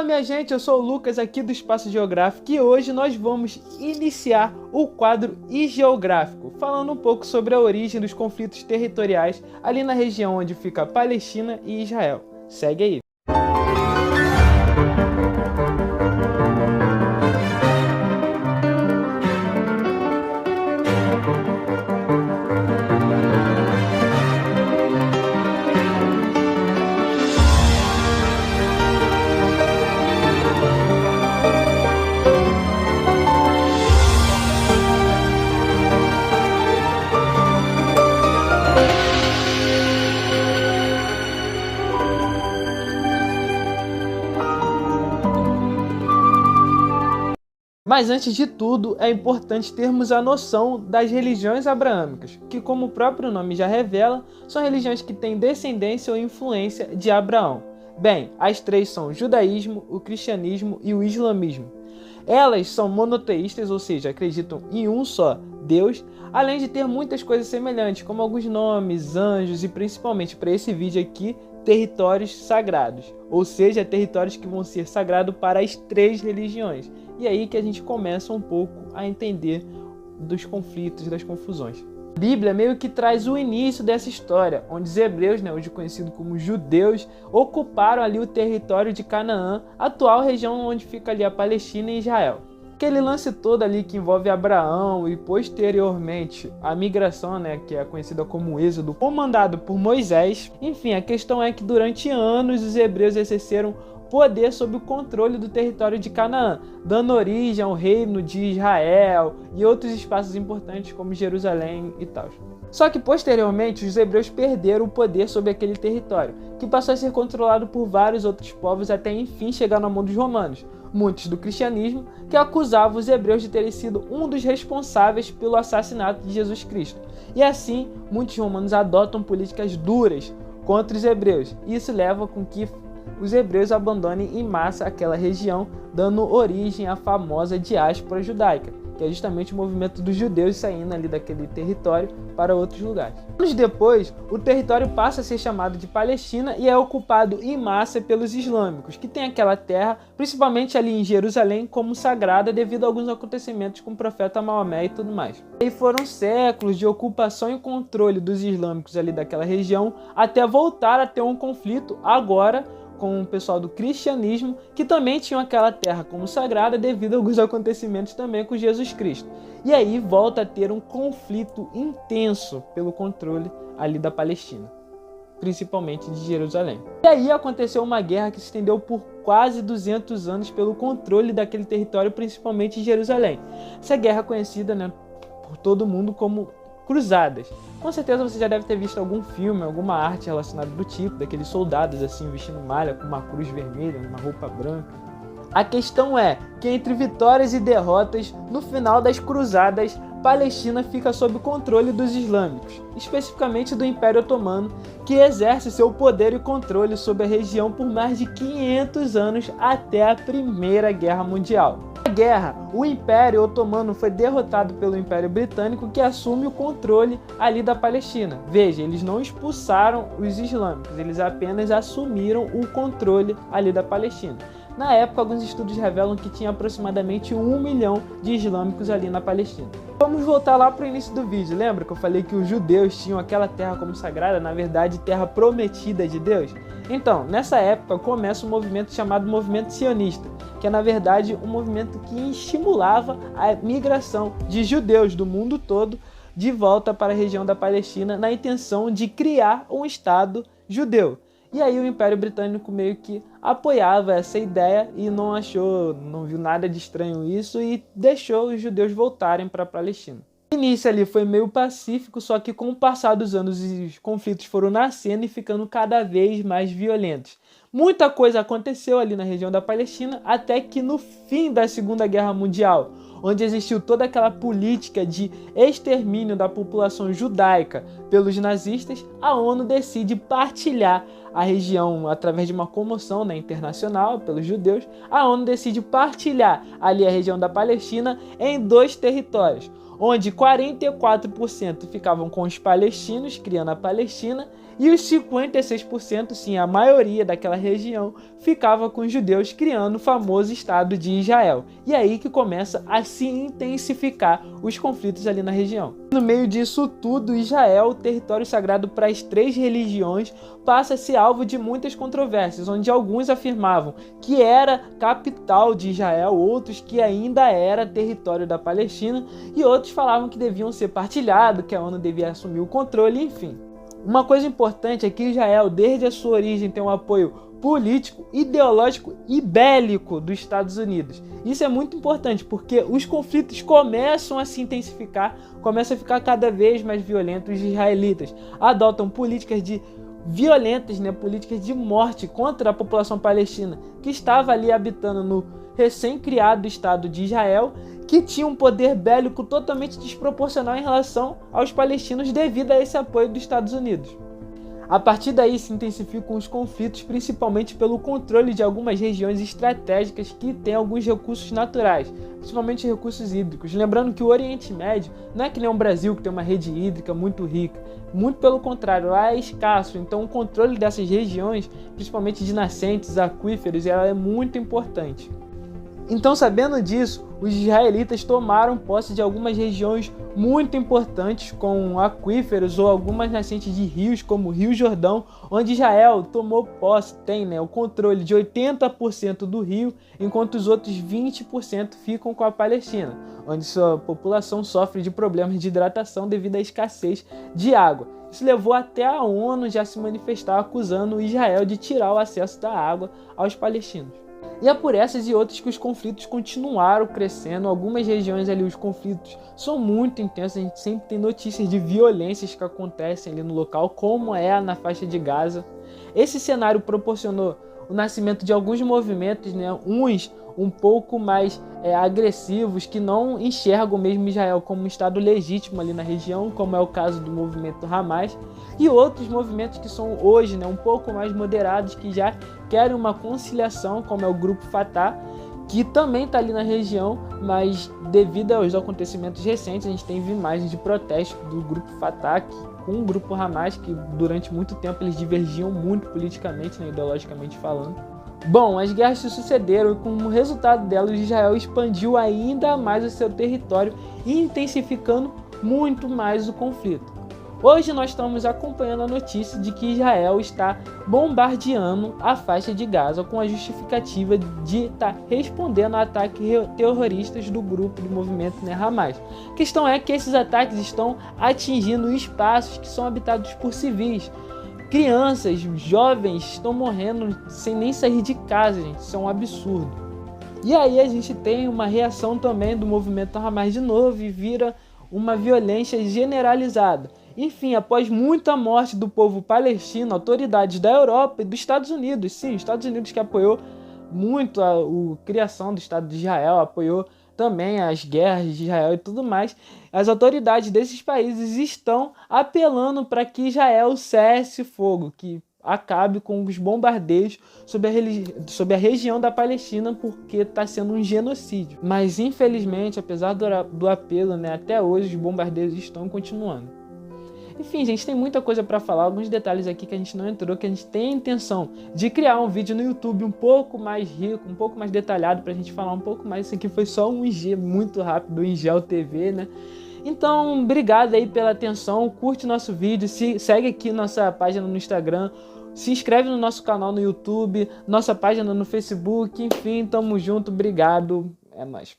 Fala minha gente, eu sou o Lucas aqui do Espaço Geográfico e hoje nós vamos iniciar o quadro Geográfico, falando um pouco sobre a origem dos conflitos territoriais ali na região onde fica a Palestina e Israel. Segue aí! Mas antes de tudo, é importante termos a noção das religiões abraâmicas, que como o próprio nome já revela, são religiões que têm descendência ou influência de Abraão. Bem, as três são o judaísmo, o cristianismo e o islamismo. Elas são monoteístas, ou seja, acreditam em um só Deus, além de ter muitas coisas semelhantes, como alguns nomes, anjos e principalmente para esse vídeo aqui, territórios sagrados, ou seja, territórios que vão ser sagrados para as três religiões. E aí que a gente começa um pouco a entender dos conflitos, das confusões. A Bíblia meio que traz o início dessa história, onde os hebreus, hoje conhecidos como judeus, ocuparam ali o território de Canaã, atual região onde fica ali a Palestina e Israel. Aquele lance todo ali que envolve Abraão e posteriormente a migração, que é conhecida como Êxodo, comandado por Moisés. Enfim, a questão é que durante anos os hebreus exerceram poder sob o controle do território de Canaã, dando origem ao reino de Israel e outros espaços importantes como Jerusalém e tal. Só que posteriormente os hebreus perderam o poder sobre aquele território, que passou a ser controlado por vários outros povos até enfim chegar na mão dos romanos, muitos do cristianismo, que acusavam os hebreus de terem sido um dos responsáveis pelo assassinato de Jesus Cristo. E assim, muitos romanos adotam políticas duras contra os hebreus, e isso leva com que os hebreus abandonem em massa aquela região, dando origem à famosa diáspora judaica, que é justamente o movimento dos judeus saindo ali daquele território para outros lugares. Anos depois, o território passa a ser chamado de Palestina e é ocupado em massa pelos islâmicos, que têm aquela terra, principalmente ali em Jerusalém, como sagrada devido a alguns acontecimentos com o profeta Maomé e tudo mais. E foram séculos de ocupação e controle dos islâmicos ali daquela região, até voltar a ter um conflito agora com o pessoal do cristianismo, que também tinham aquela terra como sagrada devido a alguns acontecimentos também com Jesus Cristo. E aí volta a ter um conflito intenso pelo controle ali da Palestina, principalmente de Jerusalém. E aí aconteceu uma guerra que se estendeu por quase 200 anos pelo controle daquele território, principalmente de Jerusalém. Essa guerra é conhecida, por todo mundo como Cruzadas. Com certeza você já deve ter visto algum filme, alguma arte relacionada do tipo, daqueles soldados assim vestindo malha com uma cruz vermelha, uma roupa branca. A questão é que entre vitórias e derrotas, no final das cruzadas, Palestina fica sob o controle dos islâmicos, especificamente do Império Otomano, que exerce seu poder e controle sobre a região por mais de 500 anos até a Primeira Guerra Mundial. Na guerra, o Império Otomano foi derrotado pelo Império Britânico, que assume o controle ali da Palestina. Veja, eles não expulsaram os islâmicos, eles apenas assumiram o controle ali da Palestina. Na época, alguns estudos revelam que tinha aproximadamente 1 milhão de islâmicos ali na Palestina. Vamos voltar lá para o início do vídeo. Lembra que eu falei que os judeus tinham aquela terra como sagrada, na verdade, terra prometida de Deus? Então, nessa época, começa um movimento chamado Movimento Sionista, que é, na verdade, um movimento que estimulava a migração de judeus do mundo todo de volta para a região da Palestina, na intenção de criar um Estado judeu. E aí o Império Britânico meio que apoiava essa ideia e não viu nada de estranho isso e deixou os judeus voltarem para a Palestina. O início ali foi meio pacífico, só que com o passar dos anos os conflitos foram nascendo e ficando cada vez mais violentos. Muita coisa aconteceu ali na região da Palestina, até que no fim da Segunda Guerra Mundial, onde existiu toda aquela política de extermínio da população judaica pelos nazistas, a ONU decide partilhar a região através de uma comoção internacional pelos judeus. A ONU decide partilhar ali a região da Palestina em 2 territórios, onde 44% ficavam com os palestinos, criando a Palestina, e os 56%, sim, a maioria daquela região, ficava com os judeus, criando o famoso Estado de Israel. E é aí que começa a se intensificar os conflitos ali na região. No meio disso tudo, Israel, o território sagrado para as 3 religiões, passa a ser alvo de muitas controvérsias, onde alguns afirmavam que era capital de Israel, outros que ainda era território da Palestina, e outros falavam que deviam ser partilhados, que a ONU devia assumir o controle, enfim. Uma coisa importante é que Israel, desde a sua origem, tem um apoio político, ideológico e bélico dos Estados Unidos. Isso é muito importante porque os conflitos começam a se intensificar, começam a ficar cada vez mais violentos. Os israelitas adotam políticas violentas, políticas de morte contra a população palestina que estava ali habitando no recém-criado Estado de Israel, que tinha um poder bélico totalmente desproporcional em relação aos palestinos devido a esse apoio dos Estados Unidos. A partir daí se intensificam os conflitos, principalmente pelo controle de algumas regiões estratégicas que têm alguns recursos naturais, principalmente recursos hídricos. Lembrando que o Oriente Médio não é que nem o Brasil, que tem uma rede hídrica muito rica. Muito pelo contrário, lá é escasso. Então o controle dessas regiões, principalmente de nascentes, aquíferos, ela é muito importante. Então, sabendo disso, os israelitas tomaram posse de algumas regiões muito importantes, com aquíferos ou algumas nascentes de rios, como o Rio Jordão, onde Israel tomou posse, tem o controle de 80% do rio, enquanto os outros 20% ficam com a Palestina, onde sua população sofre de problemas de hidratação devido à escassez de água. Isso levou até a ONU já se manifestar acusando Israel de tirar o acesso da água aos palestinos. E é por essas e outras que os conflitos continuaram crescendo. Algumas regiões ali os conflitos são muito intensos, a gente sempre tem notícias de violências que acontecem ali no local, como é na faixa de Gaza. Esse cenário proporcionou o nascimento de alguns movimentos, uns um pouco mais agressivos, que não enxergam mesmo Israel como um Estado legítimo ali na região, como é o caso do movimento Hamas, e outros movimentos que são hoje um pouco mais moderados, que já querem uma conciliação, como é o grupo Fatah, que também está ali na região, mas devido aos acontecimentos recentes, a gente tem imagens de protesto do grupo Fatah com o grupo Hamas, que durante muito tempo eles divergiam muito politicamente, ideologicamente falando. Bom, as guerras se sucederam e como resultado delas, Israel expandiu ainda mais o seu território, intensificando muito mais o conflito. Hoje nós estamos acompanhando a notícia de que Israel está bombardeando a faixa de Gaza com a justificativa de estar respondendo a ataques terroristas do grupo do movimento Hamas. A questão é que esses ataques estão atingindo espaços que são habitados por civis. Crianças, jovens estão morrendo sem nem sair de casa, gente. Isso é um absurdo. E aí a gente tem uma reação também do movimento Hamas de novo e vira uma violência generalizada. Enfim, após muita morte do povo palestino, autoridades da Europa e dos Estados Unidos, sim, os Estados Unidos que apoiou muito a criação do Estado de Israel, apoiou também as guerras de Israel e tudo mais, as autoridades desses países estão apelando para que Israel cesse fogo, que acabe com os bombardeios sobre a região da Palestina, porque está sendo um genocídio. Mas infelizmente, apesar do apelo, até hoje os bombardeios estão continuando. Enfim, gente, tem muita coisa para falar, alguns detalhes aqui que a gente não entrou, que a gente tem a intenção de criar um vídeo no YouTube um pouco mais rico, um pouco mais detalhado, pra gente falar um pouco mais. Isso aqui foi só um IG muito rápido, o Ingel TV, Então, obrigado aí pela atenção, curte nosso vídeo, segue aqui nossa página no Instagram, se inscreve no nosso canal no YouTube, nossa página no Facebook, enfim, tamo junto, obrigado, é nóis.